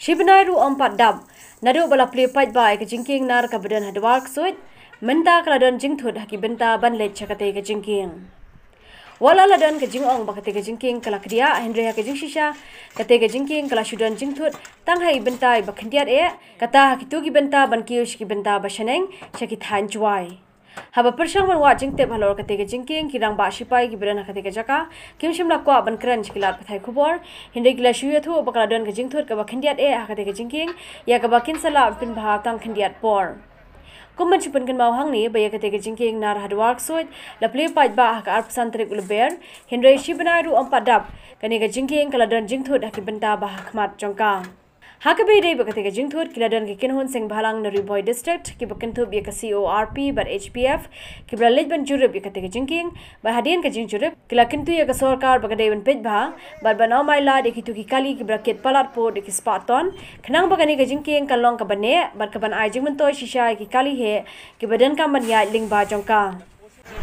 Shibnai ru empat dam. Naduh bala plie paidbah ke Jingkieng Nar ke badan Dwarksuid. Mynta kaladan Jingthut haki bynta ban leit katei ke Jingkieng. Watla ladan ke jingong ba katei ke Jingkieng kala kdiah hynrei ke jingshisha. Katei ke Jingkieng kala sudan Jingthut tang bynta ba khyndiat kata kito ki bynta ban kiew ki bynta ba shaneng shaki than Jowai. Haba persang man wat jingtep halor katei ke Jingkieng kirang ba Shipai ki badan katei ke jaka kim shimla kwa ban kran kilat pathai khubor hynrei kila shuya thu ba kaladan ke Jingthut ka ba khyndiat katei ke Jingkieng ya ka ba kinsala pin bha tang khyndiat por. Kumban chipun kan mau hang ni baya katei ke Jingkieng Nar Dwarksuid la plie paidbah ka arp santrik ulber hynrei Shibnai ru empat dap kani ke Jingkieng kaladan Jingthut haki bynta ba khmat jongka. Hakabe dei ba katei ke Jingthut kiladan ke kinhun sing bhalang na Riboy district ki ba kintu bi ka CORP bar HPF ki bra leit ban jurib bi katei ke Jingkieng ba hadien ke jingjurib kila kintu ya ka sarkar ba kadai ban paidbah bar banau mai la de kitu ki kali ki bra ket palat po de ki spaton khnang ba kani ke Jingkieng kalong ka bane bar ka ban ai jingmentoi shisha ki kali he ki badan ka man ya ling ba jongka.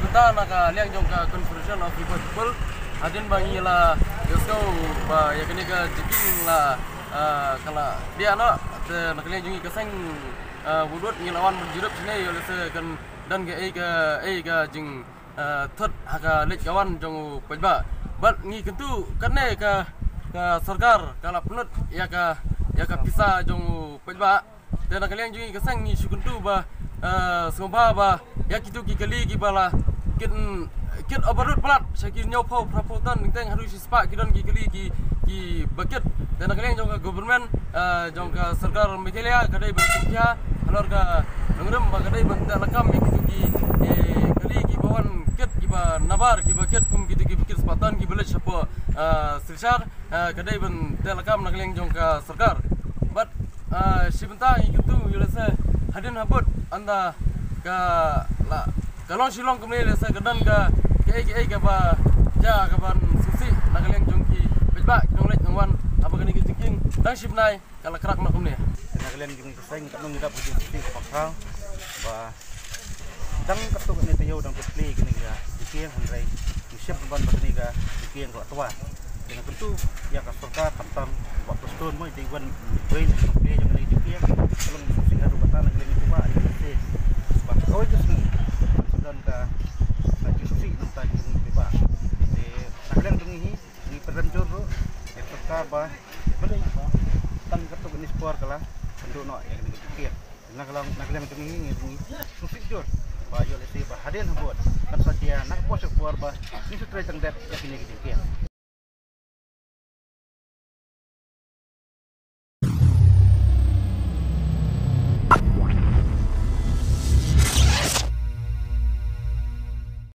Bynta naka liang jongka conversion of people hadin bangi la yosko ba ya kani ka Jingkieng la kala dia nak nakalian jungi keseng wudut ngilawan berjurup sini oleh kan dan ke jing thut haka leit kawan jong paidbah bat ngi kentu karne ka sarkar kala penut ya ka pisa jong paidbah dan nakalian jungi keseng ngi syukuntu ba sumba ba ya kitu ki kali ki bala kit obarut pelat syakir nyau pau prapotan teng harus spak kidan ki kali ki bucket dan kalian jongka government jongka sarkar Meghalaya kadai bersedia halor ka ngrem ba kadai banta lakam kitu ki kali ki bawan kit ki ba nabar ki bucket kum kitu ki bucket sepatan ki belet sapa silshar kadai banta lakam nakalian jongka sarkar but sibenta kitu yulasa hadin habut anda ka la kalong silong kemle lesa kedan ka ka ba ja ka ban susi nakalian jongki paidbah kinong leit ngwan apa kani ke Jingkieng dan Shibnai kala kerak nak kumne nakalian jing keseng kat nong ngidap jing susi ka pakal ba dang katuk ni tayo dang plie kini ga Jingkieng hynrei siap ban kini ga Jingkieng ko Dwar dengan tentu ya ka sarkar tantam waktu stone mo tingwan brain plie yang ni Jingkieng kalau susi hadu kata nakalian itu ba ni ba koi ke sini dan ka susi nanta jing paidbah nakalian tungi ni pedam joro sarkar ba boleh tang katuk ni spor kala penduk no yang ni Jingkieng nakalian tungi susi jor ba yo lesi ba hadin habot kan saja nak pos spor ba ni sutra tang dat ya kini Jingkieng